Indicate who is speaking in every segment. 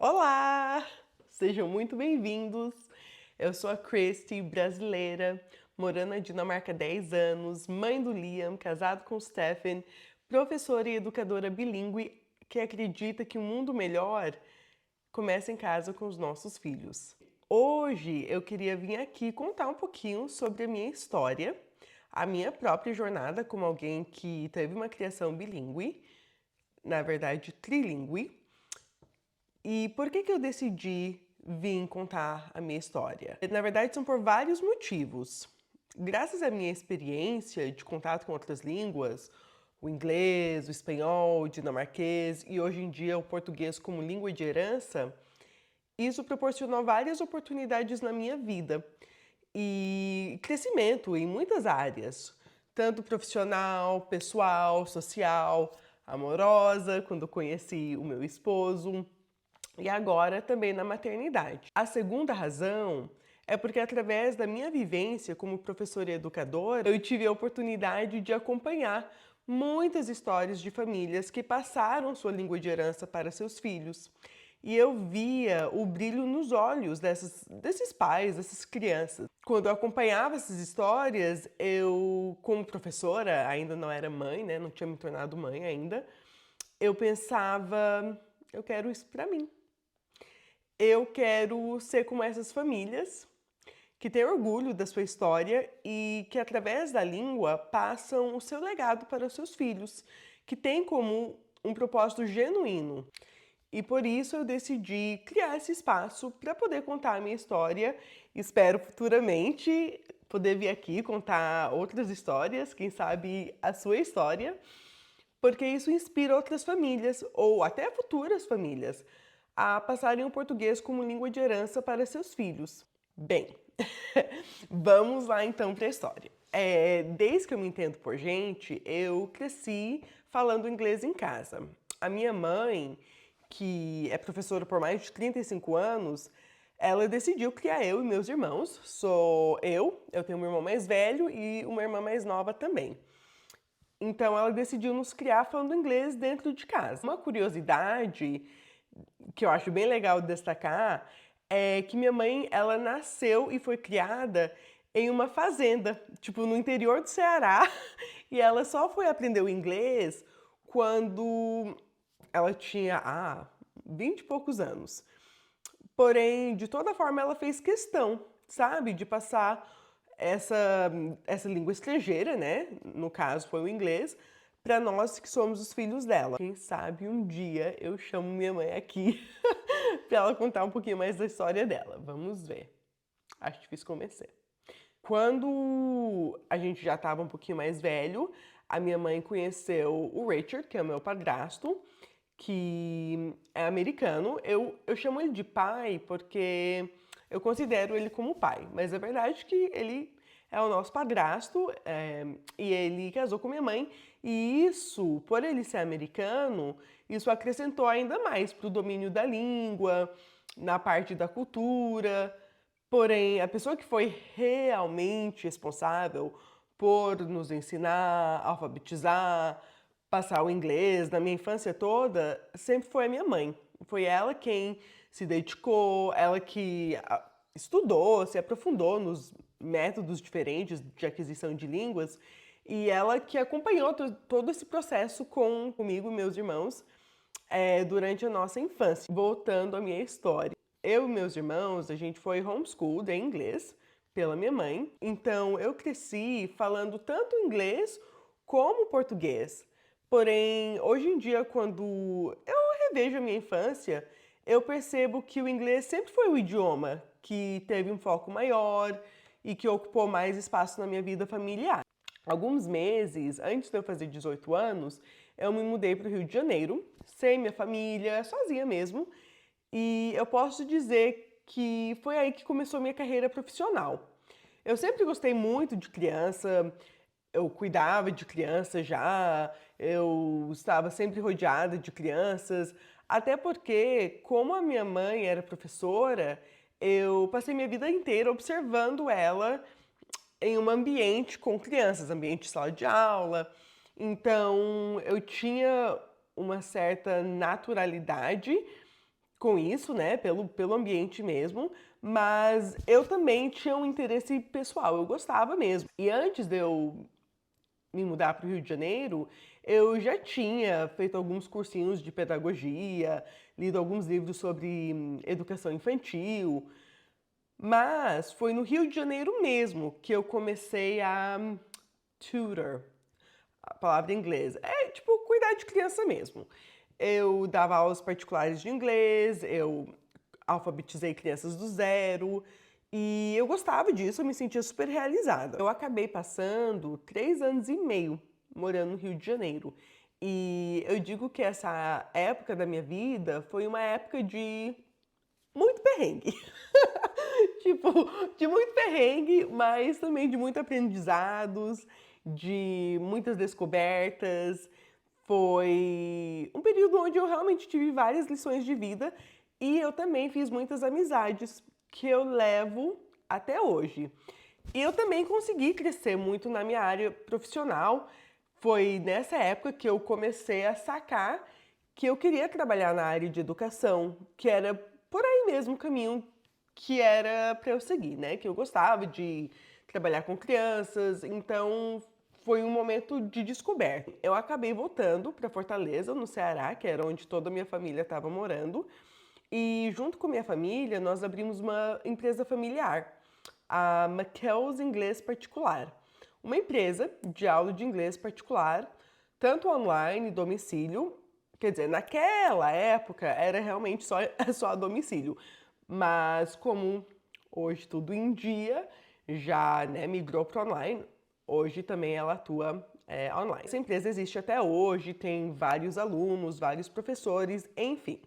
Speaker 1: Olá! Sejam muito bem-vindos. Eu sou a Christy, brasileira, morando na Dinamarca há 10 anos, mãe do Liam, casado com o Stephen, professora e educadora bilíngue que acredita que um mundo melhor começa em casa com os nossos filhos. Hoje eu queria vir aqui contar um pouquinho sobre a minha história, a minha própria jornada como alguém que teve uma criação bilíngue, na verdade trilíngue. E por que eu decidi vir contar a minha história? Na verdade, são por vários motivos. Graças à minha experiência de contato com outras línguas, o inglês, o espanhol, o dinamarquês e hoje em dia o português como língua de herança, isso proporcionou várias oportunidades na minha vida e crescimento em muitas áreas, tanto profissional, pessoal, social, amorosa, quando conheci o meu esposo, e agora também na maternidade. A segunda razão é porque através da minha vivência como professora e educadora, eu tive a oportunidade de acompanhar muitas histórias de famílias que passaram sua língua de herança para seus filhos. E eu via o brilho nos olhos desses pais, dessas crianças. Quando eu acompanhava essas histórias, eu, como professora, ainda não era mãe, né? Não tinha me tornado mãe ainda, eu pensava, eu quero isso para mim. Eu quero ser como essas famílias que têm orgulho da sua história e que, através da língua, passam o seu legado para os seus filhos, que têm como um propósito genuíno. E por isso eu decidi criar esse espaço para poder contar a minha história. Espero futuramente poder vir aqui contar outras histórias, quem sabe a sua história, porque isso inspira outras famílias, ou até futuras famílias, a passarem o português como língua de herança para seus filhos. Bem, vamos lá então para a história. Desde que eu me entendo por gente, eu cresci falando inglês em casa. A minha mãe, que é professora por mais de 35 anos, ela decidiu criar eu e meus irmãos. Sou eu tenho um irmão mais velho e uma irmã mais nova também. Então ela decidiu nos criar falando inglês dentro de casa. Uma curiosidade que eu acho bem legal de destacar é que minha mãe, ela nasceu e foi criada em uma fazenda, tipo no interior do Ceará, e ela só foi aprender o inglês quando ela tinha 20 e poucos anos. Porém, de toda forma, ela fez questão, sabe, de passar essa língua estrangeira, né? No caso, foi o inglês, para nós que somos os filhos dela. Quem sabe um dia eu chamo minha mãe aqui para ela contar um pouquinho mais da história dela. Vamos ver. Acho difícil convencer. Quando a gente já estava um pouquinho mais velho, a minha mãe conheceu o Richard, que é o meu padrasto, que é americano. Eu chamo ele de pai porque eu considero ele como pai, mas é verdade que ele é o nosso padrasto, e ele casou com minha mãe, e isso, por ele ser americano, isso acrescentou ainda mais para o domínio da língua, na parte da cultura. Porém, a pessoa que foi realmente responsável por nos ensinar, alfabetizar, passar o inglês na minha infância toda, sempre foi a minha mãe. Foi ela quem se dedicou, ela que estudou, se aprofundou nos métodos diferentes de aquisição de línguas e ela que acompanhou todo esse processo comigo e meus irmãos durante a nossa infância. Voltando à minha história. Eu e meus irmãos, a gente foi homeschooled em inglês pela minha mãe. Então eu cresci falando tanto inglês como português. Porém, hoje em dia, quando eu revejo a minha infância, eu percebo que o inglês sempre foi o idioma que teve um foco maior e que ocupou mais espaço na minha vida familiar. Alguns meses antes de eu fazer 18 anos, eu me mudei para o Rio de Janeiro, sem minha família, sozinha mesmo, e eu posso dizer que foi aí que começou a minha carreira profissional. Eu sempre gostei muito de criança, eu cuidava de criança já, eu estava sempre rodeada de crianças, até porque, como a minha mãe era professora, eu passei minha vida inteira observando ela em um ambiente com crianças, ambiente de sala de aula. Então, eu tinha uma certa naturalidade com isso, né, pelo ambiente mesmo, mas eu também tinha um interesse pessoal, eu gostava mesmo. E antes de eu me mudar para o Rio de Janeiro, eu já tinha feito alguns cursinhos de pedagogia, lido alguns livros sobre educação infantil, mas foi no Rio de Janeiro mesmo que eu comecei a tutor, a palavra em inglês. É tipo cuidar de criança mesmo. Eu dava aulas particulares de inglês, eu alfabetizei crianças do zero e eu gostava disso, eu me sentia super realizada. Eu acabei passando 3 anos e meio morando no Rio de Janeiro. E eu digo que essa época da minha vida foi uma época de muito perrengue. Tipo, de muito perrengue, mas também de muitos aprendizados, de muitas descobertas. Foi um período onde eu realmente tive várias lições de vida e eu também fiz muitas amizades que eu levo até hoje. E eu também consegui crescer muito na minha área profissional. Foi nessa época que eu comecei a sacar que eu queria trabalhar na área de educação, que era por aí mesmo o caminho que era para eu seguir, né? Que eu gostava de trabalhar com crianças, então foi um momento de descoberta. Eu acabei voltando para Fortaleza, no Ceará, que era onde toda a minha família estava morando, e junto com minha família nós abrimos uma empresa familiar, a Matheus Inglês Particular, uma empresa de aula de inglês particular, tanto online, domicílio, quer dizer, naquela época era realmente só, só a domicílio, mas como hoje tudo em dia já, né, migrou para online, hoje também ela atua online. Essa empresa existe até hoje, tem vários alunos, vários professores, enfim.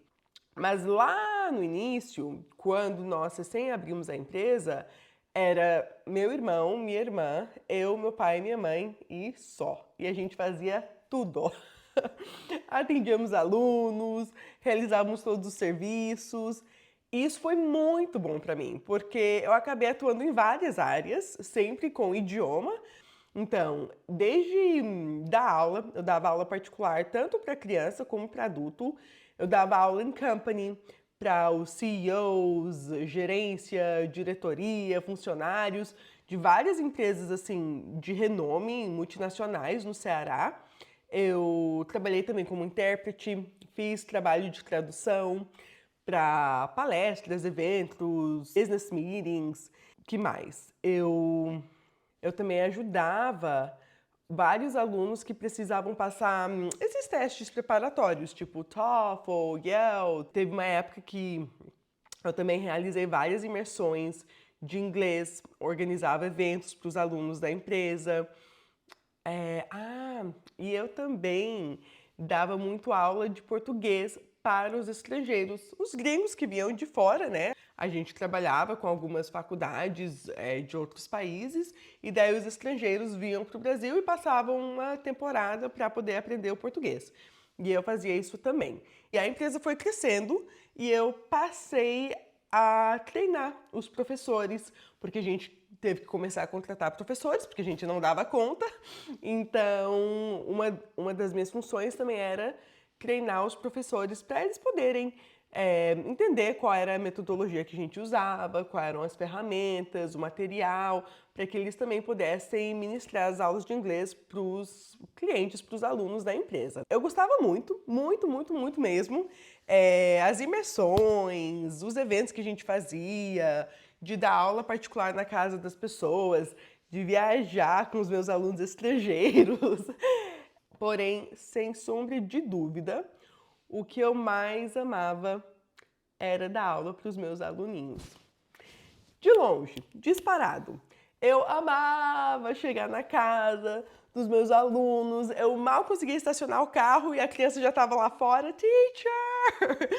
Speaker 1: Mas lá no início, quando nós recém abrimos a empresa, era meu irmão, minha irmã, eu, meu pai e minha mãe e só. E a gente fazia tudo. Atendíamos alunos, realizávamos todos os serviços. E isso foi muito bom para mim, porque eu acabei atuando em várias áreas, sempre com idioma. Então, desde dar aula, eu dava aula particular tanto para criança como para adulto. Eu dava aula em company para os CEOs, gerência, diretoria, funcionários de várias empresas assim de renome multinacionais no Ceará. Eu trabalhei também como intérprete, fiz trabalho de tradução para palestras, eventos, business meetings, que mais? Eu também ajudava vários alunos que precisavam passar esses testes preparatórios, tipo TOEFL, Yale. Teve uma época que eu também realizei várias imersões de inglês, organizava eventos para os alunos da empresa. E eu também dava muito aula de português para os estrangeiros, os gringos que vinham de fora, né? A gente trabalhava com algumas faculdades de outros países e daí os estrangeiros vinham para o Brasil e passavam uma temporada para poder aprender o português. E eu fazia isso também. E a empresa foi crescendo e eu passei a treinar os professores, porque a gente teve que começar a contratar professores, porque a gente não dava conta. Então, uma das minhas funções também era treinar os professores para eles poderem entender qual era a metodologia que a gente usava, quais eram as ferramentas, o material, para que eles também pudessem ministrar as aulas de inglês para os clientes, para os alunos da empresa. Eu gostava muito, muito, muito, muito mesmo. As imersões, os eventos que a gente fazia, de dar aula particular na casa das pessoas, de viajar com os meus alunos estrangeiros. Porém, sem sombra de dúvida, o que eu mais amava era dar aula para os meus aluninhos. De longe, disparado. Eu amava chegar na casa dos meus alunos, eu mal conseguia estacionar o carro e a criança já estava lá fora, teacher!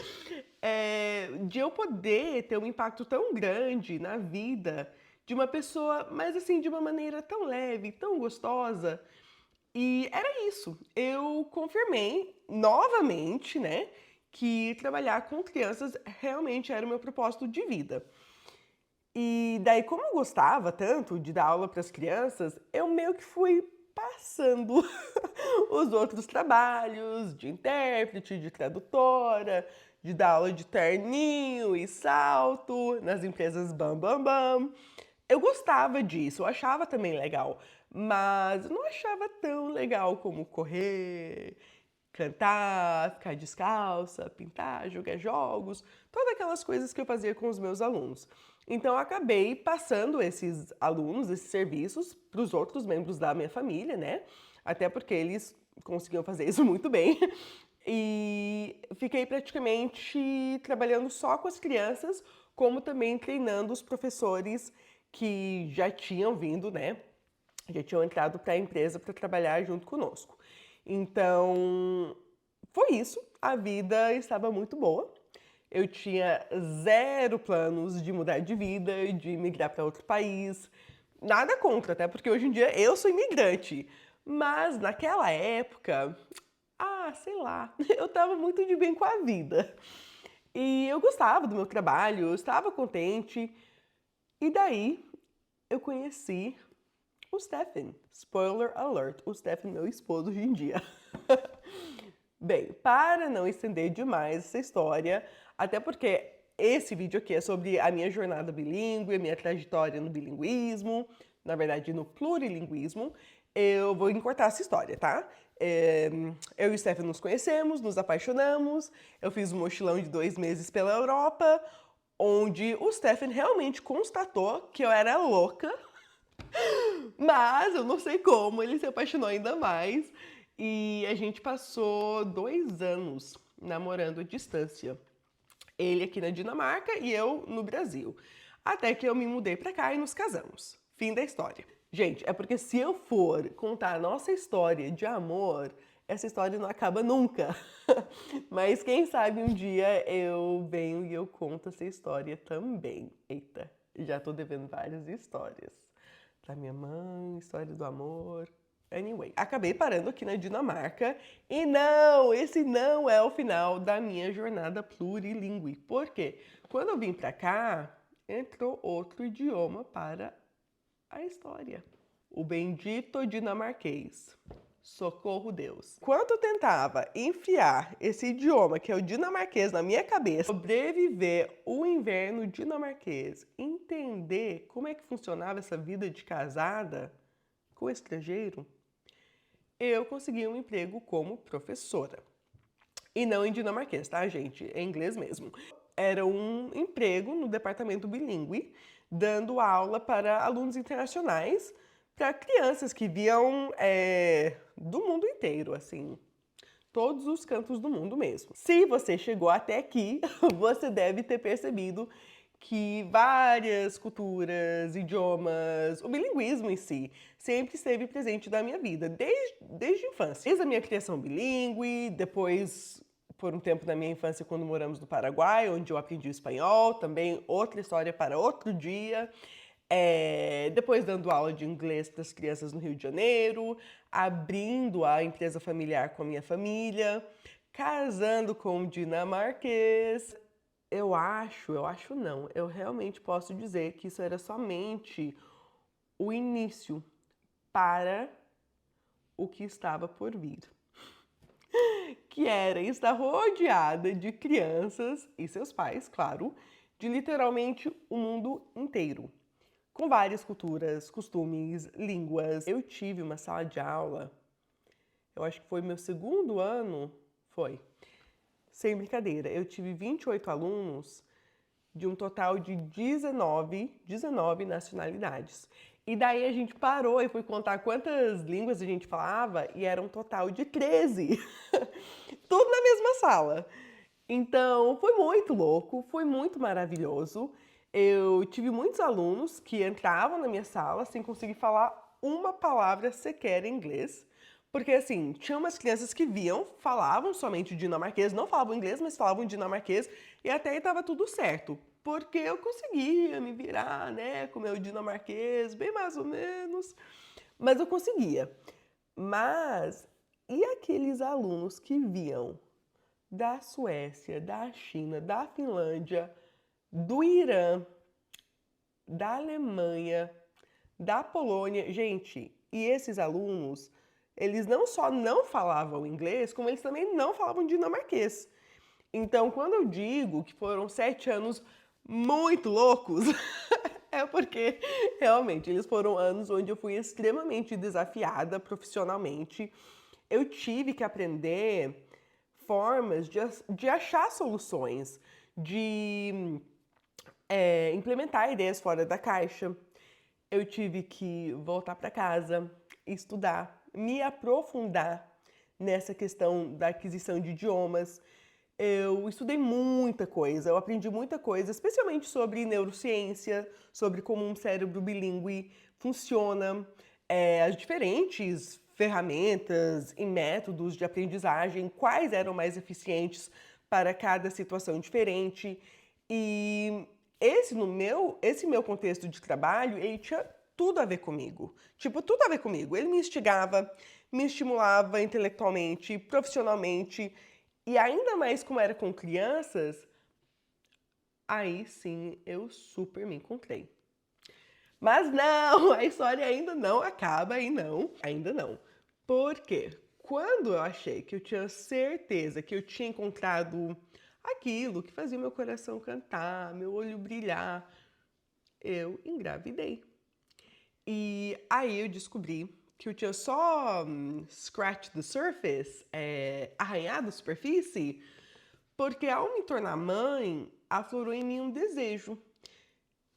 Speaker 1: De eu poder ter um impacto tão grande na vida de uma pessoa, mas assim, de uma maneira tão leve, tão gostosa. E era isso. Eu confirmei novamente, né, que trabalhar com crianças realmente era o meu propósito de vida. E daí, como eu gostava tanto de dar aula para as crianças, eu meio que fui passando os outros trabalhos de intérprete, de tradutora, de dar aula de terninho e salto nas empresas Bam Bam Bam. Eu gostava disso, eu achava também legal, mas eu não achava tão legal como correr, cantar, ficar descalça, pintar, jogar jogos, todas aquelas coisas que eu fazia com os meus alunos. Então eu acabei passando esses alunos, esses serviços, para os outros membros da minha família, né? Até porque eles conseguiam fazer isso muito bem. E fiquei praticamente trabalhando só com as crianças, como também treinando os professores que já tinham vindo, né? Já tinham entrado para a empresa para trabalhar junto conosco. Então, foi isso. A vida estava muito boa. Eu tinha zero planos de mudar de vida, de migrar para outro país. Nada contra, até porque hoje em dia eu sou imigrante. Mas naquela época, sei lá, eu estava muito de bem com a vida. E eu gostava do meu trabalho, eu estava contente. E daí eu conheci o Stephen. Spoiler alert, o Stephen é meu esposo hoje em dia. Bem, para não estender demais essa história, até porque esse vídeo aqui é sobre a minha jornada bilíngue, a minha trajetória no bilinguismo, na verdade no plurilinguismo, eu vou encurtar essa história, tá? Eu e o Stephen nos conhecemos, nos apaixonamos, eu fiz um mochilão de 2 meses pela Europa, onde o Stephen realmente constatou que eu era louca, mas eu não sei como, ele se apaixonou ainda mais e a gente passou 2 anos namorando à distância. Ele aqui na Dinamarca e eu no Brasil. Até que eu me mudei pra cá e nos casamos. Fim da história. Gente, é porque se eu for contar a nossa história de amor, essa história não acaba nunca. Mas quem sabe um dia eu venho e eu conto essa história também. Eita, já tô devendo várias histórias. Da minha mãe, história do amor. Anyway, acabei parando aqui na Dinamarca e não, esse não é o final da minha jornada plurilingue. Por quê? Quando eu vim pra cá, entrou outro idioma para a história. O bendito dinamarquês. Socorro Deus. Enquanto eu tentava enfiar esse idioma, que é o dinamarquês, na minha cabeça, sobreviver o inverno dinamarquês, entender como é que funcionava essa vida de casada com estrangeiro, eu consegui um emprego como professora. E não em dinamarquês, tá, gente? É inglês mesmo. Era um emprego no departamento bilíngue, dando aula para alunos internacionais, para crianças que viam do mundo inteiro, assim, todos os cantos do mundo mesmo. Se você chegou até aqui, você deve ter percebido que várias culturas, idiomas, o bilinguismo em si, sempre esteve presente na minha vida, desde a infância. Desde a minha criação bilíngue, depois, por um tempo na minha infância, quando moramos no Paraguai, onde eu aprendi o espanhol, também outra história para outro dia. Depois dando aula de inglês para as crianças no Rio de Janeiro, abrindo a empresa familiar com a minha família, casando com um dinamarquês. Eu acho não, eu realmente posso dizer que isso era somente o início para o que estava por vir. Que era estar rodeada de crianças e seus pais, claro, de literalmente o mundo inteiro. Com várias culturas, costumes, línguas. Eu tive uma sala de aula, eu acho que foi meu segundo ano, foi. Sem brincadeira, eu tive 28 alunos de um total de 19 nacionalidades. E daí a gente parou e foi contar quantas línguas a gente falava e era um total de 13. Tudo na mesma sala. Então, foi muito louco, foi muito maravilhoso. Eu tive muitos alunos que entravam na minha sala sem conseguir falar uma palavra sequer em inglês. Porque, assim, tinha umas crianças que viam, falavam somente dinamarquês, não falavam inglês, mas falavam dinamarquês, e até aí estava tudo certo. Porque eu conseguia me virar, né, com o meu dinamarquês, bem mais ou menos, mas eu conseguia. Mas, e aqueles alunos que viam da Suécia, da China, da Finlândia, do Irã, da Alemanha, da Polônia? Gente, e esses alunos, eles não só não falavam inglês, como eles também não falavam dinamarquês. Então, quando eu digo que foram 7 anos muito loucos, é porque realmente eles foram anos onde eu fui extremamente desafiada profissionalmente. Eu tive que aprender formas de achar soluções, de implementar ideias fora da caixa. Eu tive que voltar para casa, estudar, me aprofundar nessa questão da aquisição de idiomas. Eu estudei muita coisa, eu aprendi muita coisa, especialmente sobre neurociência, sobre como um cérebro bilíngue funciona, as diferentes ferramentas e métodos de aprendizagem, quais eram mais eficientes para cada situação diferente. E esse meu contexto de trabalho, ele tinha tudo a ver comigo. Tipo, tudo a ver comigo. Ele me instigava, me estimulava intelectualmente, profissionalmente, e ainda mais como era com crianças, aí sim eu super me encontrei. Mas não, a história ainda não acaba aí não, ainda não. Por quê? Quando eu achei que eu tinha certeza que eu tinha encontrado aquilo que fazia meu coração cantar, meu olho brilhar, eu engravidei. E aí eu descobri que eu tinha só scratch the surface, arranhado a superfície, porque ao me tornar mãe, aflorou em mim um desejo.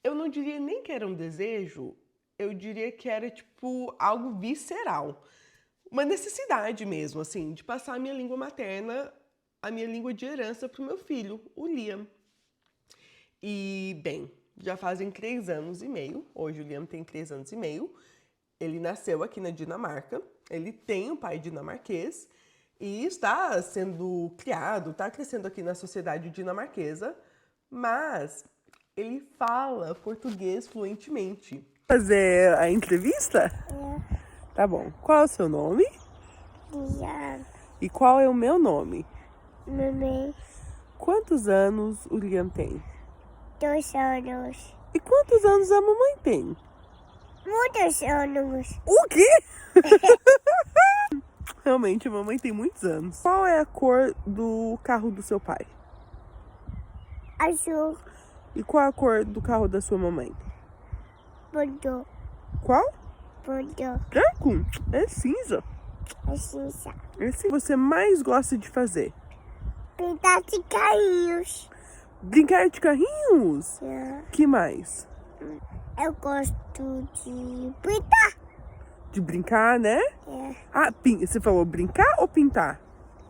Speaker 1: Eu não diria nem que era um desejo, eu diria que era tipo algo visceral. Uma necessidade mesmo, assim, de passar a minha língua materna, a minha língua de herança para o meu filho, o Liam. E, bem, já fazem 3 anos e meio, hoje o Liam tem 3 anos e meio, ele nasceu aqui na Dinamarca, ele tem um pai dinamarquês e está sendo criado, está crescendo aqui na sociedade dinamarquesa, mas ele fala português fluentemente. Fazer a entrevista?
Speaker 2: É.
Speaker 1: Tá bom. Qual é o seu nome?
Speaker 2: Liam.
Speaker 1: E qual é o meu nome?
Speaker 2: Mamãe.
Speaker 1: Quantos anos o Liam tem?
Speaker 2: 2 anos.
Speaker 1: E quantos anos a mamãe tem?
Speaker 2: Muitos anos.
Speaker 1: O quê? Realmente, a mamãe tem muitos anos. Qual é a cor do carro do seu pai?
Speaker 2: Azul.
Speaker 1: E qual é a cor do carro da sua mamãe?
Speaker 2: Bordeaux.
Speaker 1: Qual?
Speaker 2: Bordeaux.
Speaker 1: Branco? É cinza.
Speaker 2: É cinza.
Speaker 1: Esse que você mais gosta de fazer?
Speaker 2: Pintar de carrinhos.
Speaker 1: Brincar de carrinhos?
Speaker 2: É.
Speaker 1: Que mais?
Speaker 2: Eu gosto de pintar.
Speaker 1: De brincar, né?
Speaker 2: É.
Speaker 1: Ah, você falou brincar ou pintar?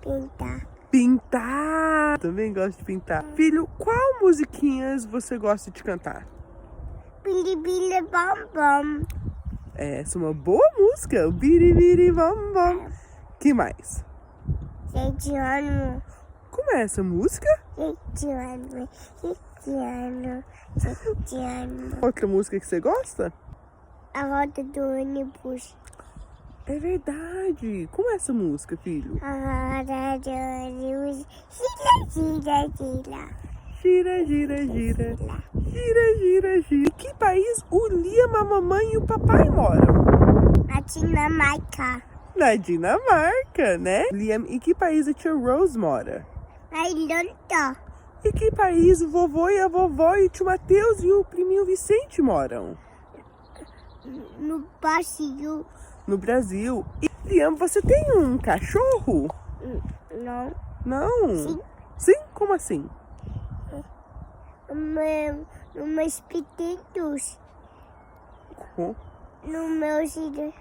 Speaker 2: Pintar.
Speaker 1: Pintar! Também gosto de pintar. Filho, qual musiquinhas você gosta de cantar?
Speaker 2: Bilibili bom bom.
Speaker 1: Essa é uma boa música. O biribiri bom bom. Que mais?
Speaker 2: Gente, ano.
Speaker 1: Como é essa música?
Speaker 2: Gente, ano. Gente, ano. Gente, ano.
Speaker 1: Outra música que você gosta?
Speaker 2: A roda do ônibus.
Speaker 1: É verdade. Como é essa música, filho?
Speaker 2: A roda do ônibus. Gira, gira, gira.
Speaker 1: Gira, gira, gira. Gira, gira, gira. Em que país o Liam, a mamãe e o papai moram?
Speaker 2: Na Dinamarca.
Speaker 1: Na Dinamarca, né? Liam, em que país a tia Rose mora?
Speaker 2: Na Irlanda.
Speaker 1: Em que país o vovô e a vovó e o tio Matheus e o priminho Vicente moram?
Speaker 2: No Brasil.
Speaker 1: No Brasil. E, Liam, você tem um cachorro?
Speaker 2: Não.
Speaker 1: Não?
Speaker 2: Sim.
Speaker 1: Sim? Como assim?
Speaker 2: No meus pequenos.
Speaker 1: Como?
Speaker 2: No meu filho.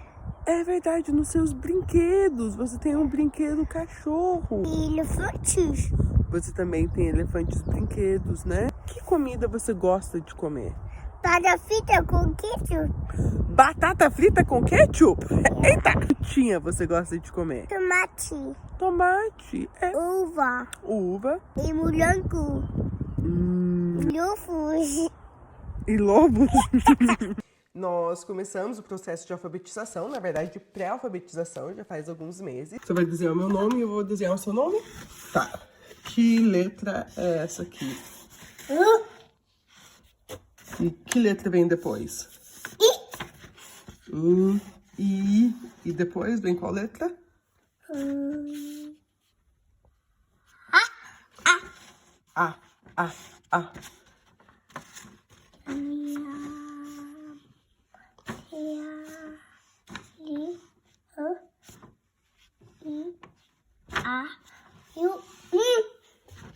Speaker 1: É verdade, nos seus brinquedos. Você tem um brinquedo cachorro.
Speaker 2: E elefantes.
Speaker 1: Você também tem elefantes brinquedos, né? Que comida você gosta de comer?
Speaker 2: Para fita com queijo.
Speaker 1: Batata frita com ketchup? Eita! Que tinha você gosta de comer?
Speaker 2: Tomate.
Speaker 1: Tomate.
Speaker 2: Uva.
Speaker 1: Uva.
Speaker 2: E morango. E ovos.
Speaker 1: E lobos. Nós começamos o processo de alfabetização, na verdade de pré-alfabetização, já faz alguns meses. Você vai desenhar o meu nome e eu vou desenhar o seu nome? Tá. Que letra é essa aqui? E que letra vem depois? I. E depois vem qual letra? A, A.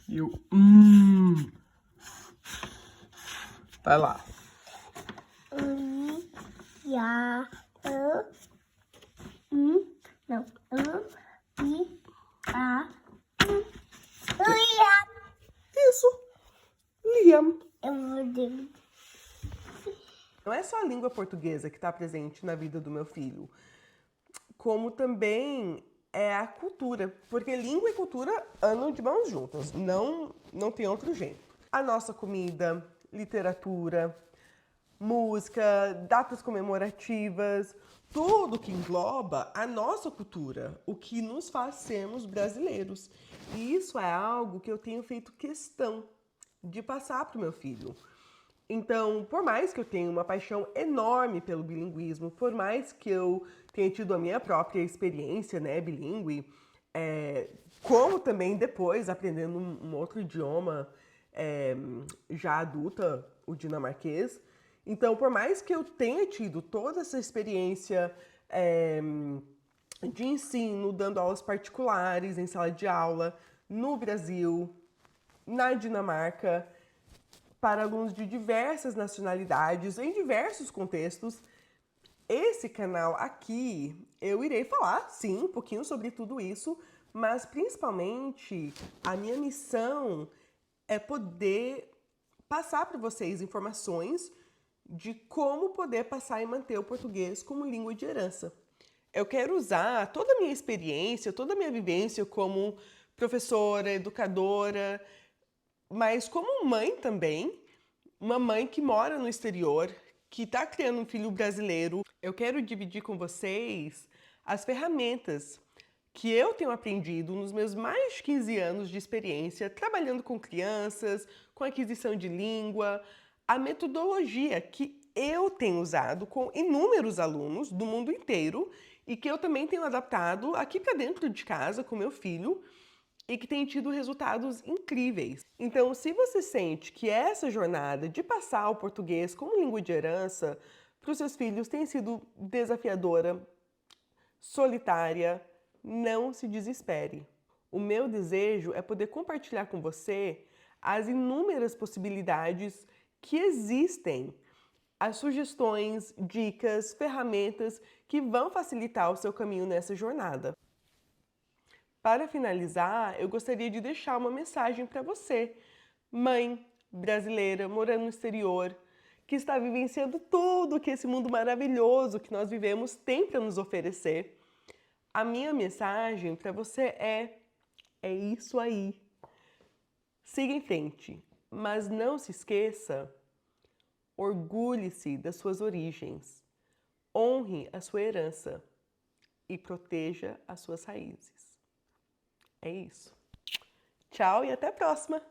Speaker 1: E o Vai lá.
Speaker 2: Não.
Speaker 1: Isso. Liam.
Speaker 2: Eu vou.
Speaker 1: Não é só a língua portuguesa que está presente na vida do meu filho, como também é a cultura, porque língua e cultura andam de mãos juntas, não tem outro jeito. A nossa comida, literatura, música, datas comemorativas, tudo que engloba a nossa cultura, o que nos faz sermos brasileiros. E isso é algo que eu tenho feito questão de passar para o meu filho. Então, por mais que eu tenha uma paixão enorme pelo bilinguismo, por mais que eu tenha tido a minha própria experiência, né, bilíngue, como também depois aprendendo um outro idioma já adulta, o dinamarquês. Então, por mais que eu tenha tido toda essa experiência de ensino, dando aulas particulares em sala de aula, no Brasil, na Dinamarca, para alunos de diversas nacionalidades, em diversos contextos, esse canal aqui eu irei falar, sim, um pouquinho sobre tudo isso, mas principalmente a minha missão é poder passar para vocês informações de como poder passar e manter o português como língua de herança. Eu quero usar toda a minha experiência, toda a minha vivência como professora, educadora, mas como mãe também, uma mãe que mora no exterior, que está criando um filho brasileiro, eu quero dividir com vocês as ferramentas que eu tenho aprendido nos meus mais de 15 anos de experiência trabalhando com crianças, com aquisição de língua, a metodologia que eu tenho usado com inúmeros alunos do mundo inteiro e que eu também tenho adaptado aqui para dentro de casa com meu filho e que tem tido resultados incríveis. Então, se você sente que essa jornada de passar o português como língua de herança para os seus filhos tem sido desafiadora, solitária, não se desespere. O meu desejo é poder compartilhar com você as inúmeras possibilidades que existem, as sugestões, dicas, ferramentas que vão facilitar o seu caminho nessa jornada. Para finalizar, eu gostaria de deixar uma mensagem para você, mãe brasileira morando no exterior, que está vivenciando tudo que esse mundo maravilhoso que nós vivemos tem para nos oferecer. A minha mensagem para você é isso aí. Siga em frente, mas não se esqueça, orgulhe-se das suas origens, honre a sua herança e proteja as suas raízes. É isso. Tchau e até a próxima!